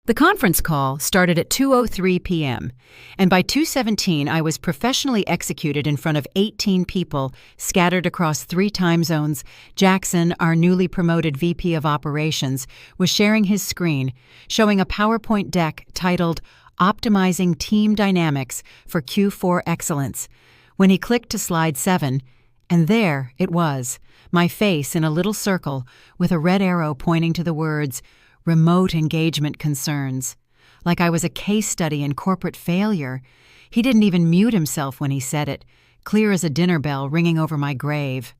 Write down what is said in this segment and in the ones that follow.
The conference call started at 2:03 p.m., and by 2:17 I was professionally executed in front of 18 people scattered across 3 time zones. Jaxon, our newly promoted VP of Operations, was sharing his screen, showing a PowerPoint deck titled Optimizing Team Dynamics for Q4 Excellence. When he clicked to slide 7, and there it was, my face in a little circle with a red arrow pointing to the words, Remote Engagement Concerns. Like I was a case study in corporate failure. He didn't even mute himself when he said it, clear as a dinner bell ringing over my grave.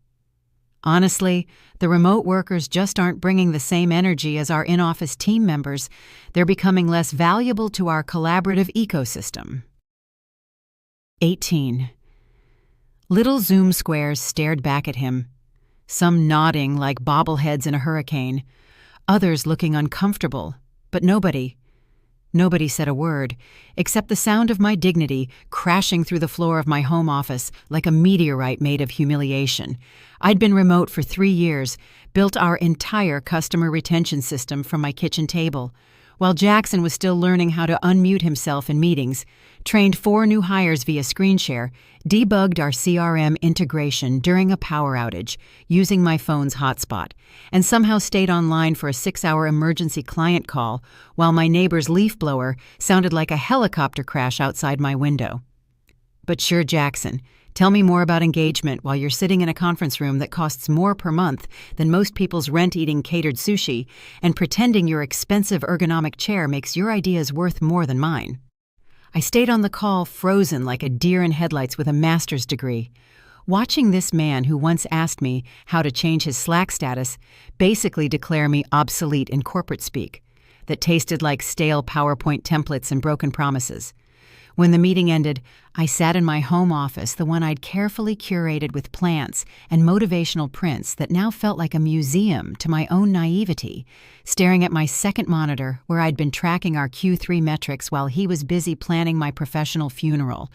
Honestly, the remote workers just aren't bringing the same energy as our in-office team members. They're becoming less valuable to our collaborative ecosystem. 18. Little Zoom squares stared back at him, some nodding like bobbleheads in a hurricane, others looking uncomfortable, but nobody said a word, except the sound of my dignity crashing through the floor of my home office like a meteorite made of humiliation. I'd been remote for 3 years, built our entire customer retention system from my kitchen table, while Jaxon was still learning how to unmute himself in meetings, trained 4 new hires via screen share, debugged our CRM integration during a power outage using my phone's hotspot, and somehow stayed online for a 6-hour emergency client call while my neighbor's leaf blower sounded like a helicopter crash outside my window. But sure, Jaxon, tell me more about engagement while you're sitting in a conference room that costs more per month than most people's rent-eating catered sushi, and pretending your expensive ergonomic chair makes your ideas worth more than mine. I stayed on the call frozen like a deer in headlights with a master's degree, watching this man who once asked me how to change his Slack status basically declare me obsolete in corporate speak that tasted like stale PowerPoint templates and broken promises. When the meeting ended, I sat in my home office, the one I'd carefully curated with plants and motivational prints that now felt like a museum to my own naivety, staring at my second monitor where I'd been tracking our Q3 metrics while he was busy planning my professional funeral.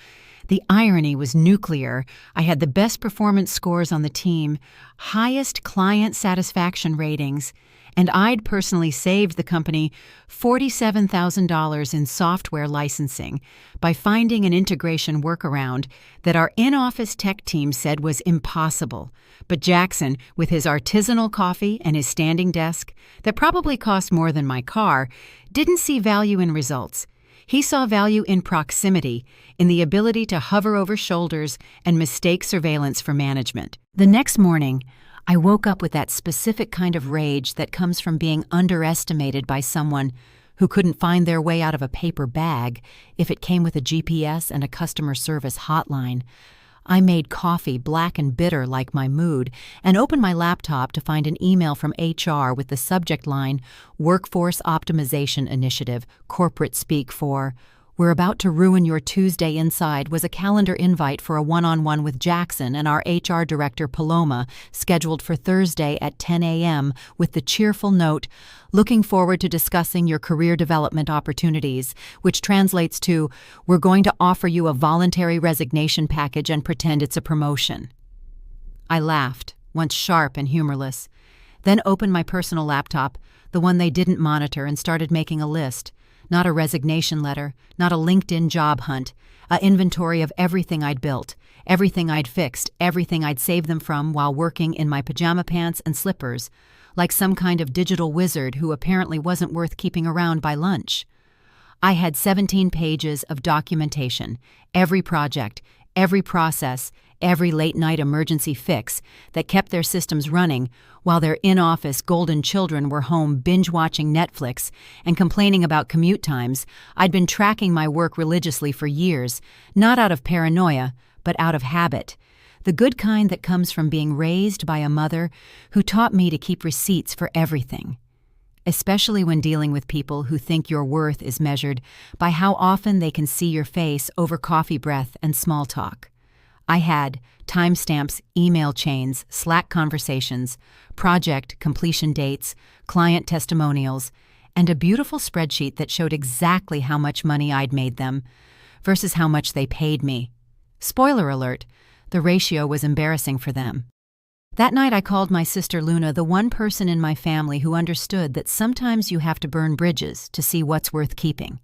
The irony was nuclear. I had the best performance scores on the team, highest client satisfaction ratings, and I'd personally saved the company $47,000 in software licensing by finding an integration workaround that our in-office tech team said was impossible. But Jaxon, with his artisanal coffee and his standing desk, that probably cost more than my car, didn't see value in results. He saw value in proximity, in the ability to hover over shoulders and mistake surveillance for management. The next morning, I woke up with that specific kind of rage that comes from being underestimated by someone who couldn't find their way out of a paper bag if it came with a GPS and a customer service hotline. I made coffee black and bitter like my mood and opened my laptop to find an email from HR with the subject line, Workforce Optimization Initiative, corporate speak for, "We're about to ruin your Tuesday inside," was a calendar invite for a one-on-one with Jaxon and our HR director Paloma, scheduled for Thursday at 10 a.m. with the cheerful note, "Looking forward to discussing your career development opportunities," which translates to, "We're going to offer you a voluntary resignation package and pretend it's a promotion." I laughed, once sharp and humorless, then opened my personal laptop, the one they didn't monitor, and started making a list. Not a resignation letter, not a LinkedIn job hunt, an inventory of everything I'd built, everything I'd fixed, everything I'd saved them from while working in my pajama pants and slippers, like some kind of digital wizard who apparently wasn't worth keeping around by lunch. I had 17 pages of documentation, every project, every process, every late-night emergency fix that kept their systems running while their in-office golden children were home binge-watching Netflix and complaining about commute times. I'd been tracking my work religiously for years, not out of paranoia, but out of habit. The good kind that comes from being raised by a mother who taught me to keep receipts for everything, especially when dealing with people who think your worth is measured by how often they can see your face over coffee breath and small talk. I had timestamps, email chains, Slack conversations, project completion dates, client testimonials, and a beautiful spreadsheet that showed exactly how much money I'd made them versus how much they paid me. Spoiler alert, the ratio was embarrassing for them. That night I called my sister Luna, the one person in my family who understood that sometimes you have to burn bridges to see what's worth keeping.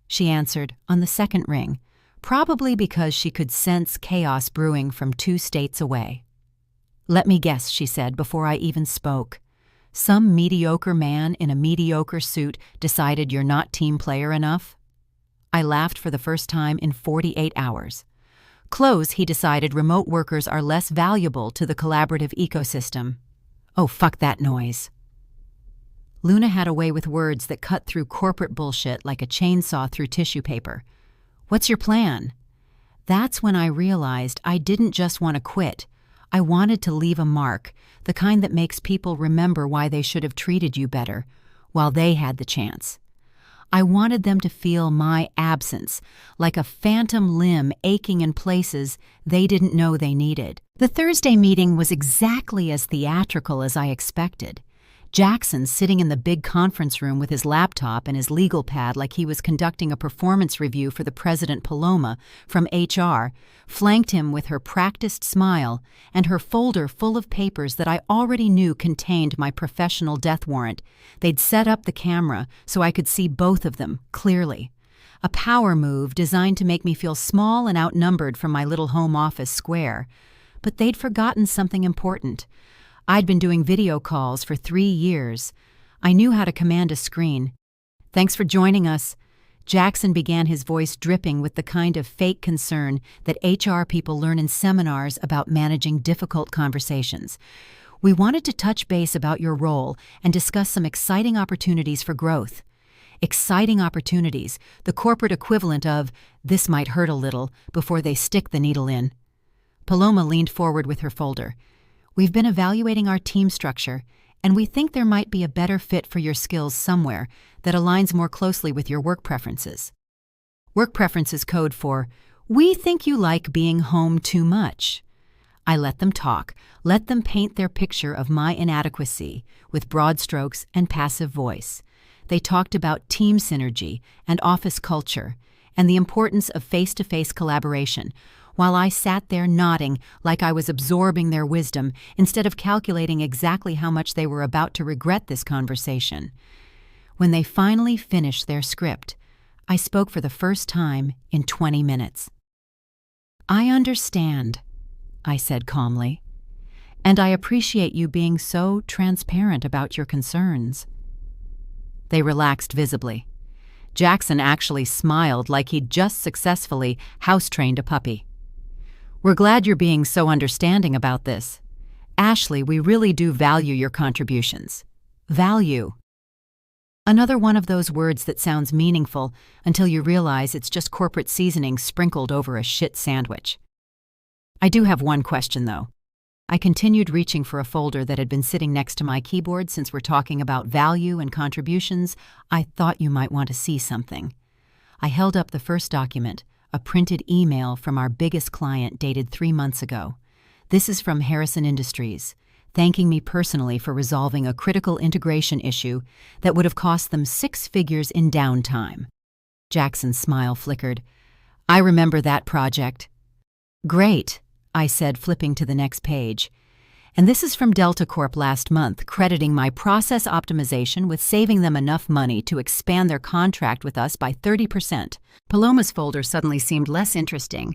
She answered on the second ring, probably because she could sense chaos brewing from 2 states away. "Let me guess," she said before I even spoke. "Some mediocre man in a mediocre suit decided you're not team player enough?" I laughed for the first time in 48 hours. Close, he decided remote workers are less valuable to the collaborative ecosystem. Oh, fuck that noise. Luna had a way with words that cut through corporate bullshit like a chainsaw through tissue paper. "What's your plan?" That's when I realized I didn't just want to quit. I wanted to leave a mark, the kind that makes people remember why they should have treated you better, while they had the chance. I wanted them to feel my absence, like a phantom limb aching in places they didn't know they needed. The Thursday meeting was exactly as theatrical as I expected. Jaxon, sitting in the big conference room with his laptop and his legal pad like he was conducting a performance review for the President Paloma from HR, flanked him with her practiced smile and her folder full of papers that I already knew contained my professional death warrant. They'd set up the camera so I could see both of them clearly. A power move designed to make me feel small and outnumbered from my little home office square. But they'd forgotten something important. I'd been doing video calls for 3 years. I knew how to command a screen. "Thanks for joining us." Jaxon began, his voice dripping with the kind of fake concern that HR people learn in seminars about managing difficult conversations. "We wanted to touch base about your role and discuss some exciting opportunities for growth." Exciting opportunities, the corporate equivalent of, "this might hurt a little," before they stick the needle in. Paloma leaned forward with her folder. "We've been evaluating our team structure, and we think there might be a better fit for your skills somewhere that aligns more closely with your work preferences." Work preferences code for, "we think you like being home too much." I let them talk, let them paint their picture of my inadequacy with broad strokes and passive voice. They talked about team synergy and office culture and the importance of face-to-face collaboration, while I sat there nodding like I was absorbing their wisdom instead of calculating exactly how much they were about to regret this conversation. When they finally finished their script, I spoke for the first time in 20 minutes. "I understand," I said calmly, "and I appreciate you being so transparent about your concerns." They relaxed visibly. Jaxon actually smiled like he'd just successfully house-trained a puppy. "We're glad you're being so understanding about this. Ashley, we really do value your contributions." Value. Another one of those words that sounds meaningful until you realize it's just corporate seasoning sprinkled over a shit sandwich. "I do have one question, though." I continued reaching for a folder that had been sitting next to my keyboard. "Since we're talking about value and contributions, I thought you might want to see something." I held up the first document, a printed email from our biggest client dated 3 months ago. "This is from Harrison Industries, thanking me personally for resolving a critical integration issue that would have cost them 6 figures in downtime." Jaxon's smile flickered. "I remember that project." "Great," I said, flipping to the next page. "And this is from Delta Corp last month, crediting my process optimization with saving them enough money to expand their contract with us by 30%. Paloma's folder suddenly seemed less interesting.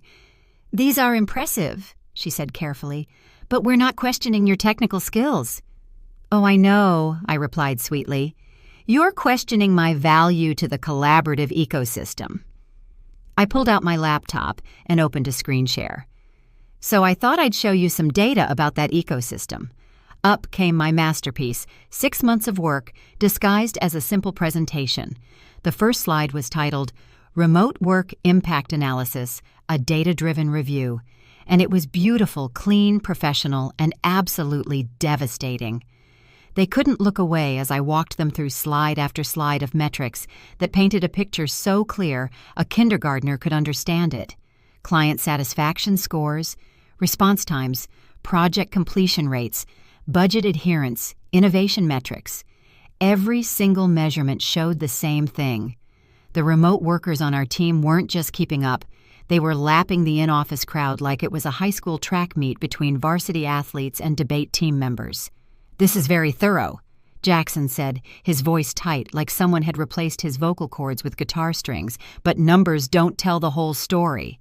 "These are impressive," she said carefully, "but we're not questioning your technical skills." "Oh, I know," I replied sweetly. "You're questioning my value to the collaborative ecosystem." I pulled out my laptop and opened a screen share. "So I thought I'd show you some data about that ecosystem." Up came my masterpiece, 6 months of work, disguised as a simple presentation. The first slide was titled, "Remote Work Impact Analysis, a Data-Driven Review," and it was beautiful, clean, professional, and absolutely devastating. They couldn't look away as I walked them through slide after slide of metrics that painted a picture so clear a kindergartner could understand it. Client satisfaction scores, response times, project completion rates, budget adherence, innovation metrics. Every single measurement showed the same thing. The remote workers on our team weren't just keeping up, They were lapping the in-office crowd like it was a high school track meet between varsity athletes and debate team members. "This is very thorough," Jaxon said, his voice tight like someone had replaced his vocal cords with guitar strings, "but numbers don't tell the whole story."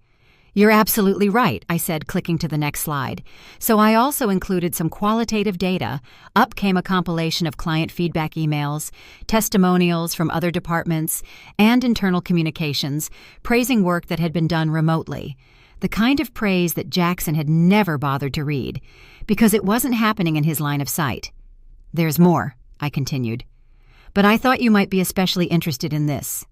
"You're absolutely right," I said, clicking to the next slide. So I also included some qualitative data. Up came a compilation of client feedback emails, testimonials from other departments, and internal communications, praising work that had been done remotely. The kind of praise that Jaxon had never bothered to read, because it wasn't happening in his line of sight. "There's more," I continued. "But I thought you might be especially interested in this."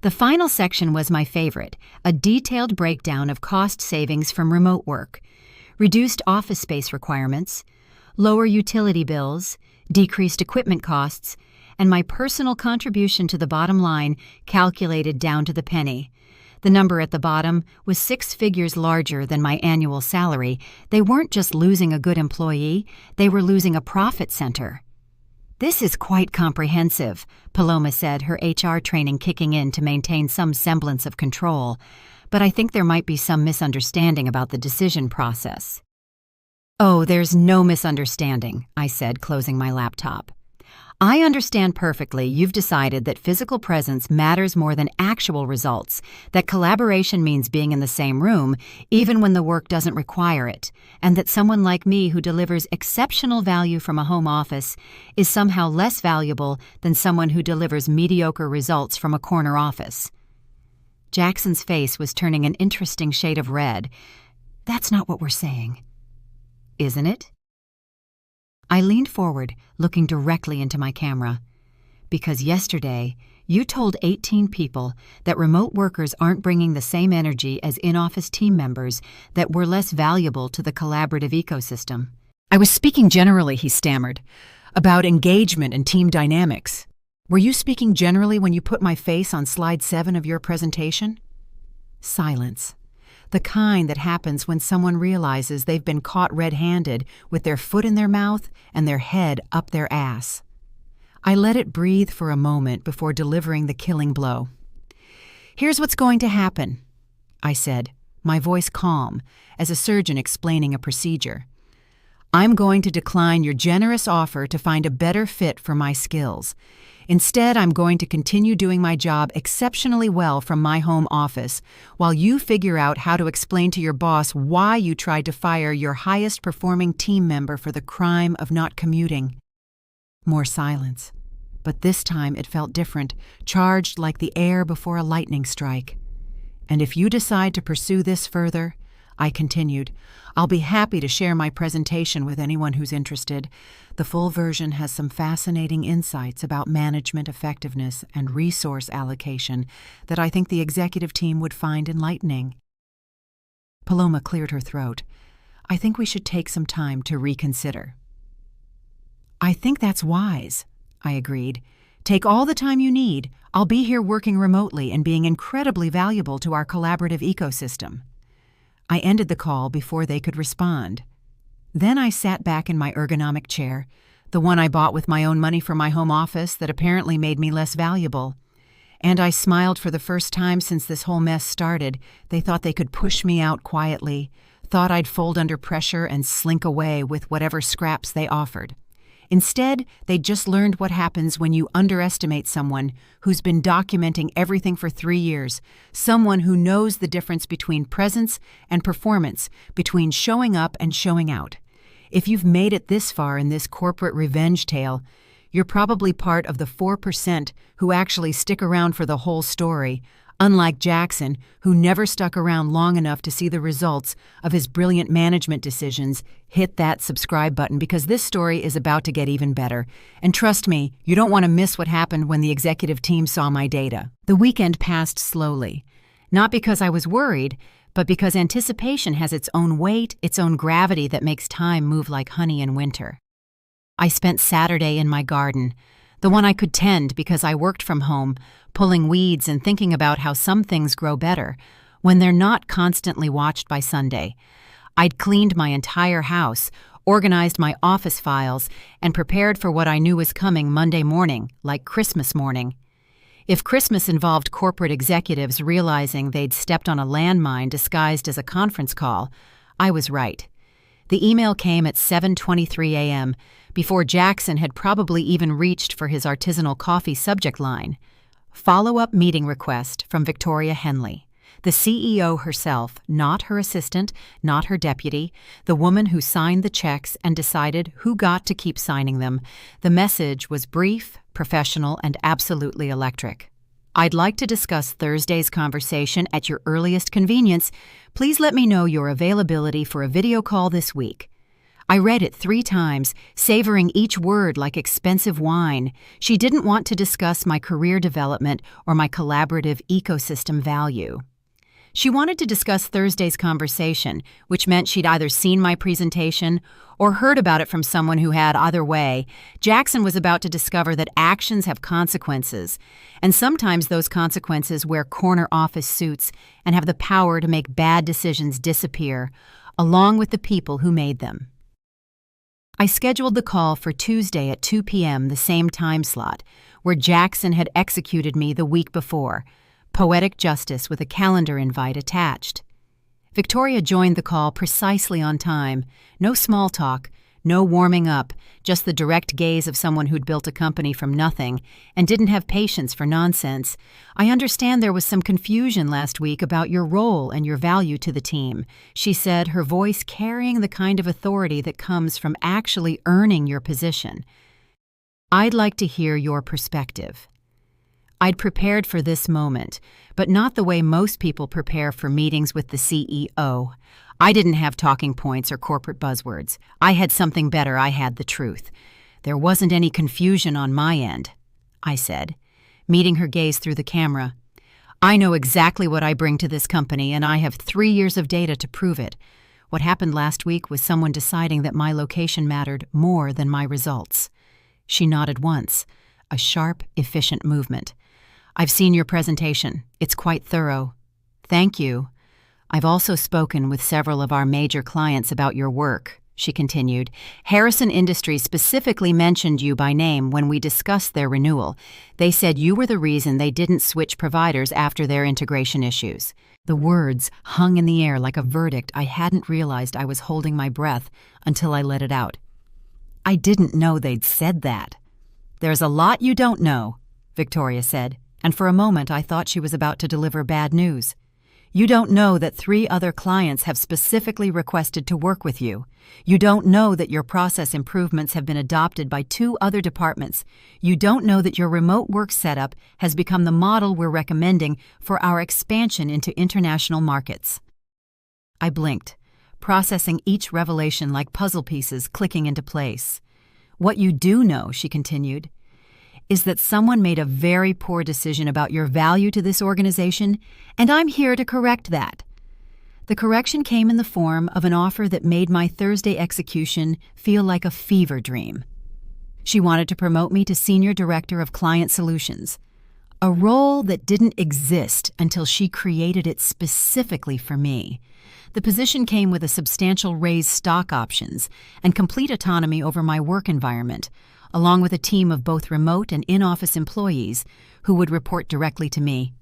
The final section was my favorite, a detailed breakdown of cost savings from remote work, reduced office space requirements, lower utility bills, decreased equipment costs, and my personal contribution to the bottom line calculated down to the penny. The number at the bottom was 6 figures larger than my annual salary. They weren't just losing a good employee, they were losing a profit center. "This is quite comprehensive," Paloma said, her HR training kicking in to maintain some semblance of control. "But I think there might be some misunderstanding about the decision process." "Oh, there's no misunderstanding," I said, closing my laptop. "I understand perfectly you've decided that physical presence matters more than actual results, that collaboration means being in the same room, even when the work doesn't require it, and that someone like me who delivers exceptional value from a home office is somehow less valuable than someone who delivers mediocre results from a corner office." Jaxon's face was turning an interesting shade of red. "That's not what we're saying." "Isn't it?" I leaned forward, looking directly into my camera. "Because yesterday, you told 18 people that remote workers aren't bringing the same energy as in-office team members, that we're less valuable to the collaborative ecosystem." "I was speaking generally," he stammered, "about engagement and team dynamics. Were you speaking generally when you put my face on slide 7 of your presentation?" Silence. The kind that happens when someone realizes they've been caught red-handed with their foot in their mouth and their head up their ass. I let it breathe for a moment before delivering the killing blow. "Here's what's going to happen," I said, my voice calm, as a surgeon explaining a procedure. "I'm going to decline your generous offer to find a better fit for my skills. Instead, I'm going to continue doing my job exceptionally well from my home office, while you figure out how to explain to your boss why you tried to fire your highest-performing team member for the crime of not commuting." More silence. But this time it felt different, charged like the air before a lightning strike. "And if you decide to pursue this further," I continued, "I'll be happy to share my presentation with anyone who's interested. The full version has some fascinating insights about management effectiveness and resource allocation that I think the executive team would find enlightening." Paloma cleared her throat. "I think we should take some time to reconsider." "I think that's wise," I agreed. "Take all the time you need. I'll be here working remotely and being incredibly valuable to our collaborative ecosystem." I ended the call before they could respond. Then I sat back in my ergonomic chair, the one I bought with my own money from my home office that apparently made me less valuable. And I smiled for the first time since this whole mess started. They thought they could push me out quietly, thought I'd fold under pressure and slink away with whatever scraps they offered. Instead, they'd just learned what happens when you underestimate someone who's been documenting everything for 3 years, someone who knows the difference between presence and performance, between showing up and showing out. If you've made it this far in this corporate revenge tale, you're probably part of the 4% who actually stick around for the whole story, unlike Jaxon, who never stuck around long enough to see the results of his brilliant management decisions. Hit that subscribe button because this story is about to get even better. And trust me, you don't want to miss what happened when the executive team saw my data. The weekend passed slowly. Not because I was worried, but because anticipation has its own weight, its own gravity that makes time move like honey in winter. I spent Saturday in my garden, the one I could tend because I worked from home, pulling weeds and thinking about how some things grow better when they're not constantly watched by Sunday. I'd cleaned my entire house, organized my office files, and prepared for what I knew was coming Monday morning, like Christmas morning. If Christmas involved corporate executives realizing they'd stepped on a landmine disguised as a conference call, I was right. The email came at 7:23 a.m., before Jaxon had probably even reached for his artisanal coffee subject line. Follow-up meeting request from Victoria Henley, the CEO herself, not her assistant, not her deputy, the woman who signed the checks and decided who got to keep signing them. The message was brief, professional, and absolutely electric. I'd like to discuss Thursday's conversation at your earliest convenience. Please let me know your availability for a video call this week. I read it 3 times, savoring each word like expensive wine. She didn't want to discuss my career development or my collaborative ecosystem value. She wanted to discuss Thursday's conversation, which meant she'd either seen my presentation or heard about it from someone who had. Either way, Jaxon was about to discover that actions have consequences, and sometimes those consequences wear corner office suits and have the power to make bad decisions disappear, along with the people who made them. I scheduled the call for Tuesday at 2 p.m., the same time slot, where Jaxon had executed me the week before. Poetic justice with a calendar invite attached. Victoria joined the call precisely on time. No small talk, no warming up, just the direct gaze of someone who'd built a company from nothing and didn't have patience for nonsense. I understand there was some confusion last week about your role and your value to the team, she said, her voice carrying the kind of authority that comes from actually earning your position. I'd like to hear your perspective. I'd prepared for this moment, but not the way most people prepare for meetings with the CEO. I didn't have talking points or corporate buzzwords. I had something better. I had the truth. There wasn't any confusion on my end, I said, meeting her gaze through the camera. I know exactly what I bring to this company, and I have 3 years of data to prove it. What happened last week was someone deciding that my location mattered more than my results. She nodded once, a sharp, efficient movement. I've seen your presentation. It's quite thorough. Thank you. I've also spoken with several of our major clients about your work, she continued. Harrison Industries specifically mentioned you by name when we discussed their renewal. They said you were the reason they didn't switch providers after their integration issues. The words hung in the air like a verdict. I hadn't realized I was holding my breath until I let it out. I didn't know they'd said that. There's a lot you don't know, Victoria said, and for a moment I thought she was about to deliver bad news. You don't know that 3 other clients have specifically requested to work with you. You don't know that your process improvements have been adopted by 2 other departments. You don't know that your remote work setup has become the model we're recommending for our expansion into international markets. I blinked, processing each revelation like puzzle pieces clicking into place. What you do know, she continued, is that someone made a very poor decision about your value to this organization, and I'm here to correct that. The correction came in the form of an offer that made my Thursday execution feel like a fever dream. She wanted to promote me to Senior Director of Client Solutions, a role that didn't exist until she created it specifically for me. The position came with a substantial raise stock options and complete autonomy over my work environment, along with a team of both remote and in-office employees who would report directly to me.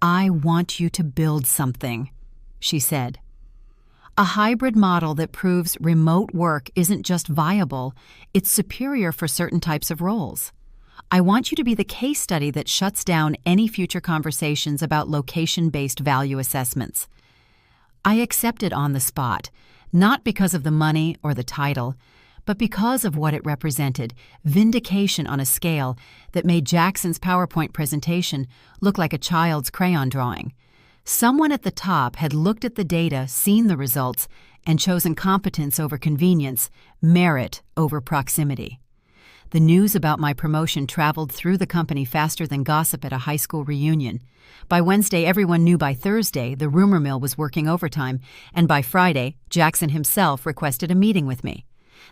I want you to build something, she said. A hybrid model that proves remote work isn't just viable, it's superior for certain types of roles. I want you to be the case study that shuts down any future conversations about location-based value assessments. I accepted on the spot, not because of the money or the title, but because of what it represented, vindication on a scale that made Jaxon's PowerPoint presentation look like a child's crayon drawing. Someone at the top had looked at the data, seen the results, and chosen competence over convenience, merit over proximity. The news about my promotion traveled through the company faster than gossip at a high school reunion. By Wednesday, everyone knew by Thursday the rumor mill was working overtime, and by Friday, Jaxon himself requested a meeting with me.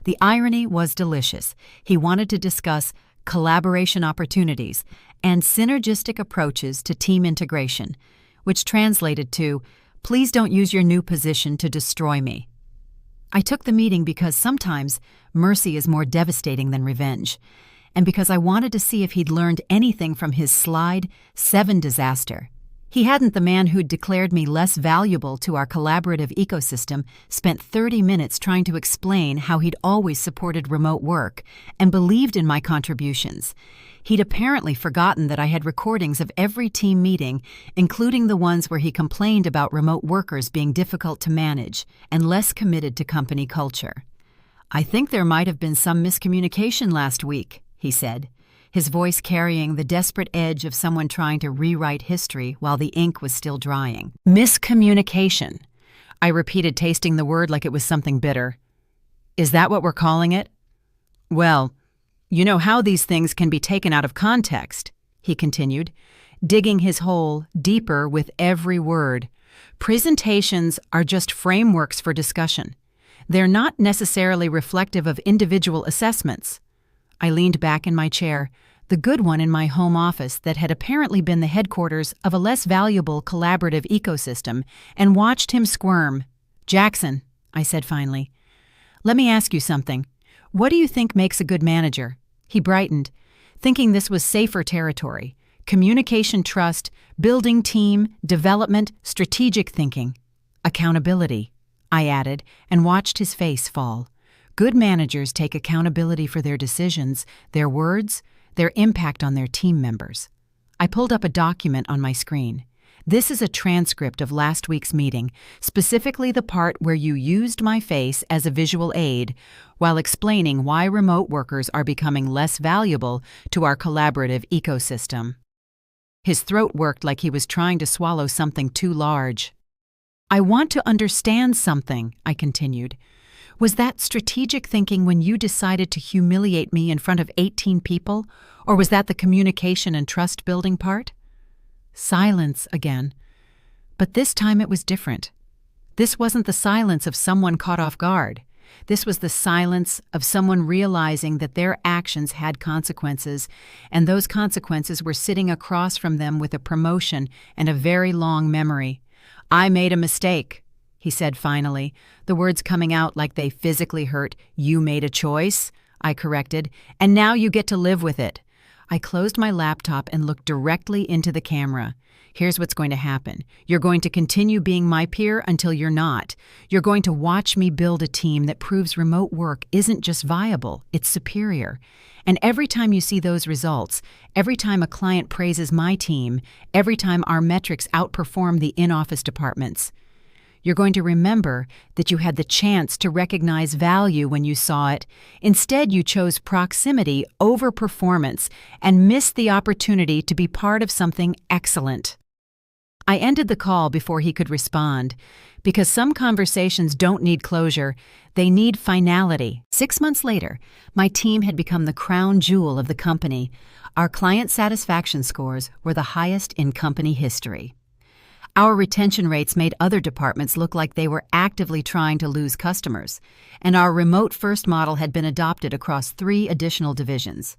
The irony was delicious. He wanted to discuss collaboration opportunities and synergistic approaches to team integration, which translated to, "Please don't use your new position to destroy me." I took the meeting because sometimes mercy is more devastating than revenge, and because I wanted to see if he'd learned anything from his Slide 7 disaster. He hadn't. The man who'd declared me less valuable to our collaborative ecosystem spent 30 minutes trying to explain how he'd always supported remote work and believed in my contributions. He'd apparently forgotten that I had recordings of every team meeting, including the ones where he complained about remote workers being difficult to manage and less committed to company culture. "I think there might have been some miscommunication last week," he said, his voice carrying the desperate edge of someone trying to rewrite history while the ink was still drying. "Miscommunication," I repeated, tasting the word like it was something bitter. "Is that what we're calling it?" "Well, you know how these things can be taken out of context," he continued, digging his hole deeper with every word. "Presentations are just frameworks for discussion. They're not necessarily reflective of individual assessments." I leaned back in my chair, the good one in my home office that had apparently been the headquarters of a less valuable collaborative ecosystem, and watched him squirm. "Jaxon," I said finally, "let me ask you something. What do you think makes a good manager?" He brightened, thinking this was safer territory. Communication, trust, building team, development, strategic thinking. "Accountability," I added, and watched his face fall. Good managers take accountability for their decisions, their words, their impact on their team members. I pulled up a document on my screen. This is a transcript of last week's meeting, specifically the part where you used my face as a visual aid while explaining why remote workers are becoming less valuable to our collaborative ecosystem. His throat worked like he was trying to swallow something too large. "I want to understand something," I continued. "Was that strategic thinking when you decided to humiliate me in front of 18 people, or was that the communication and trust-building part?" Silence again. But this time it was different. This wasn't the silence of someone caught off guard. This was the silence of someone realizing that their actions had consequences, and those consequences were sitting across from them with a promotion and a very long memory. "I made a mistake," he said finally, the words coming out like they physically hurt. "You made a choice," I corrected, "and now you get to live with it." I closed my laptop and looked directly into the camera. "Here's what's going to happen. You're going to continue being my peer until you're not. You're going to watch me build a team that proves remote work isn't just viable, it's superior. And every time you see those results, every time a client praises my team, every time our metrics outperform the in-office departments, you're going to remember that you had the chance to recognize value when you saw it. Instead, you chose proximity over performance and missed the opportunity to be part of something excellent." I ended the call before he could respond, because some conversations don't need closure, they need finality. 6 months later, my team had become the crown jewel of the company. Our client satisfaction scores were the highest in company history. Our retention rates made other departments look like they were actively trying to lose customers, and our remote-first model had been adopted across 3 additional divisions.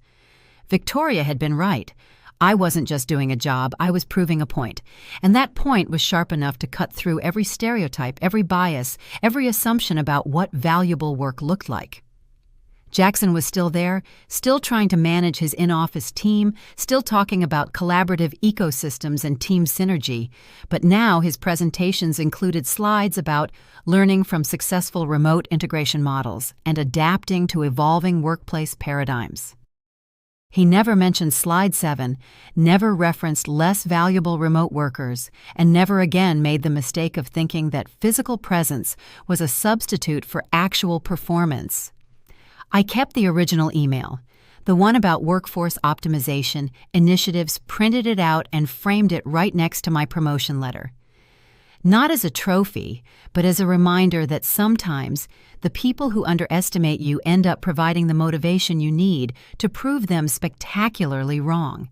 Victoria had been right. I wasn't just doing a job, I was proving a point, and that point was sharp enough to cut through every stereotype, every bias, every assumption about what valuable work looked like. Jaxon was still there, still trying to manage his in-office team, still talking about collaborative ecosystems and team synergy, but now his presentations included slides about learning from successful remote integration models and adapting to evolving workplace paradigms. He never mentioned Slide 7, never referenced less valuable remote workers, and never again made the mistake of thinking that physical presence was a substitute for actual performance. I kept the original email, the one about workforce optimization initiatives, printed it out and framed it right next to my promotion letter. Not as a trophy, but as a reminder that sometimes the people who underestimate you end up providing the motivation you need to prove them spectacularly wrong.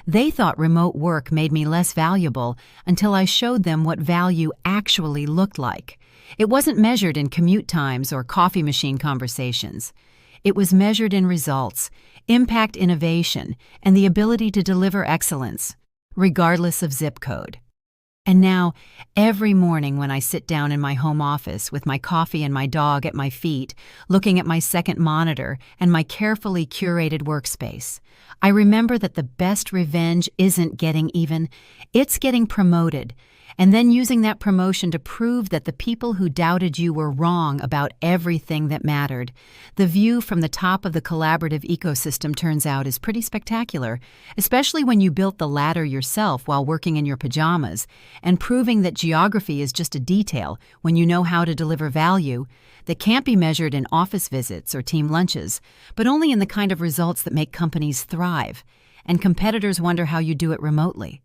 They thought remote work made me less valuable until I showed them what value actually looked like. It wasn't measured in commute times or coffee machine conversations. It was measured in results, impact, innovation, and the ability to deliver excellence, regardless of zip code. And now, every morning when I sit down in my home office with my coffee and my dog at my feet, looking at my second monitor and my carefully curated workspace, I remember that the best revenge isn't getting even, it's getting promoted, and then using that promotion to prove that the people who doubted you were wrong about everything that mattered. The view from the top of the collaborative ecosystem turns out is pretty spectacular, especially when you built the ladder yourself while working in your pajamas, and proving that geography is just a detail when you know how to deliver value that can't be measured in office visits or team lunches, but only in the kind of results that make companies thrive, and competitors wonder how you do it remotely.